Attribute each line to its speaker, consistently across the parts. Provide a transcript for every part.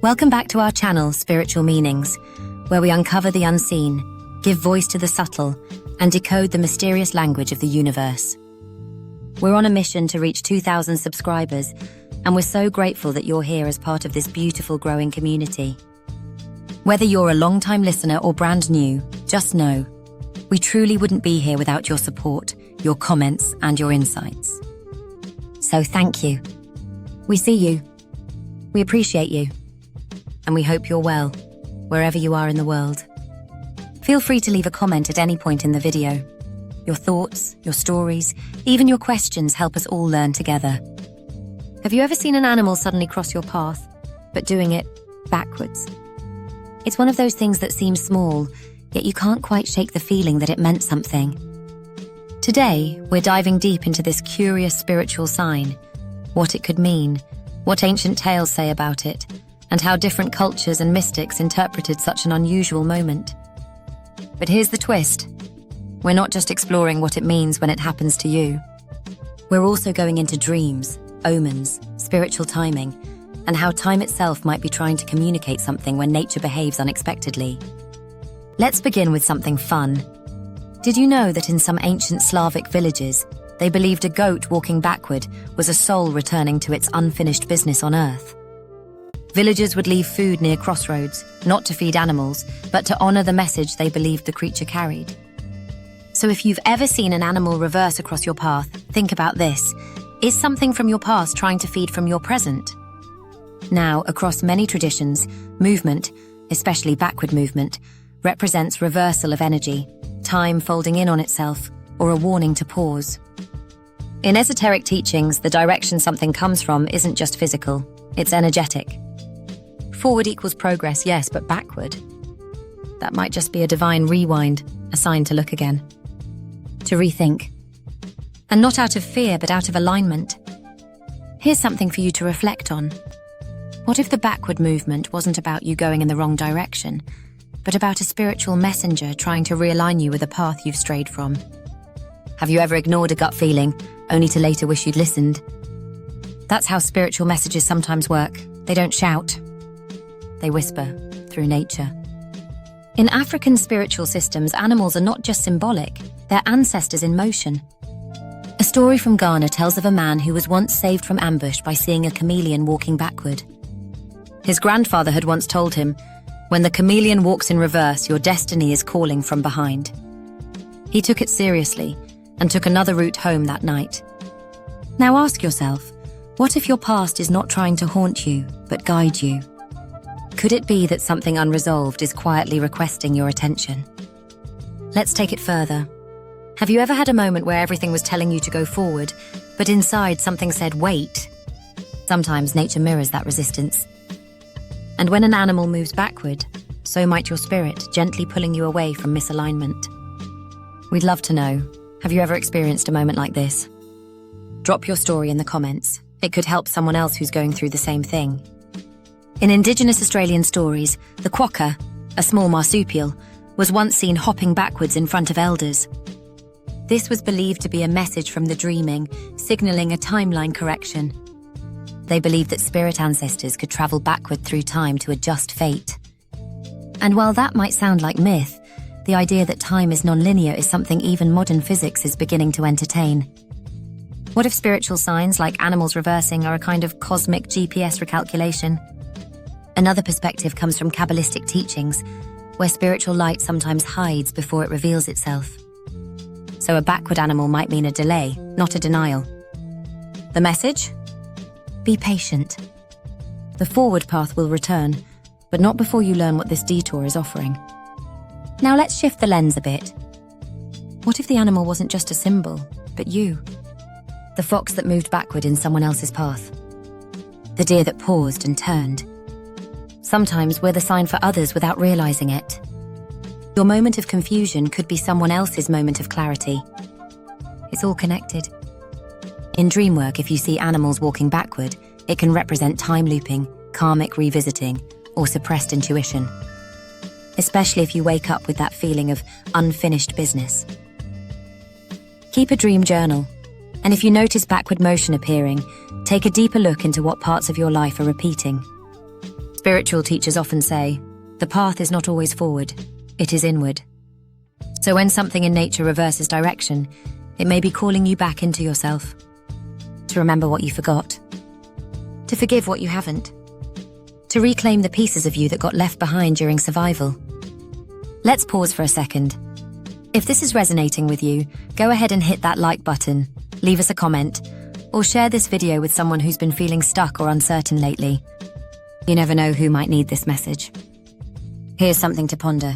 Speaker 1: Welcome back to our channel, Spiritual Meanings, where we uncover the unseen, give voice to the subtle, and decode the mysterious language of the universe. We're on a mission to reach 2,000 subscribers, and we're so grateful that you're here as part of this beautiful growing community. Whether you're a long-time listener or brand new, just know, we truly wouldn't be here without your support, your comments, and your insights. So thank you. We see you. We appreciate you. And we hope you're well, wherever you are in the world. Feel free to leave a comment at any point in the video. Your thoughts, your stories, even your questions help us all learn together. Have you ever seen an animal suddenly cross your path, but doing it backwards? It's one of those things that seems small, yet you can't quite shake the feeling that it meant something. Today, we're diving deep into this curious spiritual sign, what it could mean, what ancient tales say about it, and how different cultures and mystics interpreted such an unusual moment. But here's the twist. We're not just exploring what it means when it happens to you. We're also going into dreams, omens, spiritual timing, and how time itself might be trying to communicate something when nature behaves unexpectedly. Let's begin with something fun. Did you know that in some ancient Slavic villages, they believed a goat walking backward was a soul returning to its unfinished business on Earth? Villagers would leave food near crossroads, not to feed animals, but to honor the message they believed the creature carried. So if you've ever seen an animal reverse across your path, think about this. Is something from your past trying to feed from your present? Now, across many traditions, movement, especially backward movement, represents reversal of energy, time folding in on itself, or a warning to pause. In esoteric teachings, the direction something comes from isn't just physical, it's energetic. Forward equals progress, yes, but backward? That might just be a divine rewind, a sign to look again. To rethink. And not out of fear, but out of alignment. Here's something for you to reflect on. What if the backward movement wasn't about you going in the wrong direction, but about a spiritual messenger trying to realign you with a path you've strayed from? Have you ever ignored a gut feeling, only to later wish you'd listened? That's how spiritual messages sometimes work. They don't shout. They whisper through nature. In African spiritual systems, animals are not just symbolic, they're ancestors in motion. A story from Ghana tells of a man who was once saved from ambush by seeing a chameleon walking backward. His grandfather had once told him, "When the chameleon walks in reverse, your destiny is calling from behind." He took it seriously and took another route home that night. Now ask yourself, what if your past is not trying to haunt you, but guide you? Could it be that something unresolved is quietly requesting your attention? Let's take it further. Have you ever had a moment where everything was telling you to go forward, but inside something said, wait? Sometimes nature mirrors that resistance. And when an animal moves backward, so might your spirit, gently pulling you away from misalignment. We'd love to know, have you ever experienced a moment like this? Drop your story in the comments. It could help someone else who's going through the same thing. In Indigenous Australian stories, the quokka, a small marsupial, was once seen hopping backwards in front of elders. This was believed to be a message from the dreaming, signalling a timeline correction. They believed that spirit ancestors could travel backward through time to adjust fate. And while that might sound like myth, the idea that time is non-linear is something even modern physics is beginning to entertain. What if spiritual signs like animals reversing are a kind of cosmic GPS recalculation? Another perspective comes from Kabbalistic teachings, where spiritual light sometimes hides before it reveals itself. So a backward animal might mean a delay, not a denial. The message? Be patient. The forward path will return, but not before you learn what this detour is offering. Now let's shift the lens a bit. What if the animal wasn't just a symbol, but you? The fox that moved backward in someone else's path. The deer that paused and turned. Sometimes we're the sign for others without realizing it. Your moment of confusion could be someone else's moment of clarity. It's all connected. In dream work, if you see animals walking backward, it can represent time looping, karmic revisiting, or suppressed intuition. Especially if you wake up with that feeling of unfinished business. Keep a dream journal, and if you notice backward motion appearing, take a deeper look into what parts of your life are repeating. Spiritual teachers often say, the path is not always forward, it is inward. So when something in nature reverses direction, it may be calling you back into yourself. To remember what you forgot. To forgive what you haven't. To reclaim the pieces of you that got left behind during survival. Let's pause for a second. If this is resonating with you, go ahead and hit that like button, leave us a comment, or share this video with someone who's been feeling stuck or uncertain lately. You never know who might need this message. Here's something to ponder.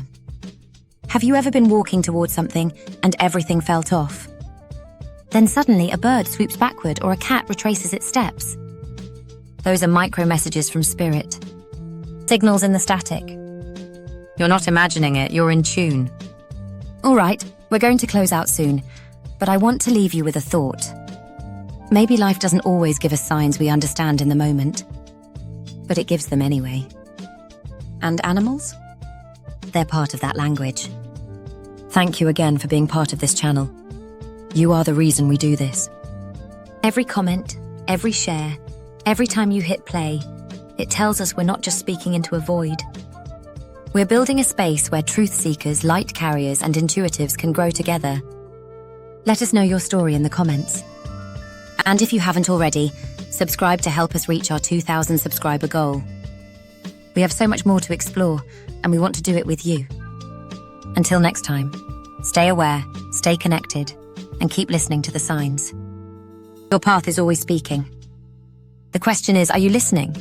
Speaker 1: Have you ever been walking towards something and everything felt off? Then suddenly a bird swoops backward or a cat retraces its steps. Those are micro messages from spirit. Signals in the static. You're not imagining it, you're in tune. All right, we're going to close out soon, but I want to leave you with a thought. Maybe life doesn't always give us signs we understand in the moment, but it gives them anyway. And animals? They're part of that language. Thank you again for being part of this channel. You are the reason we do this. Every comment, every share, every time you hit play, it tells us we're not just speaking into a void. We're building a space where truth seekers, light carriers, and intuitives can grow together. Let us know your story in the comments. And if you haven't already, subscribe to help us reach our 2,000 subscriber goal. We have so much more to explore, and we want to do it with you. Until next time, stay aware, stay connected, and keep listening to the signs. Your path is always speaking. The question is, are you listening?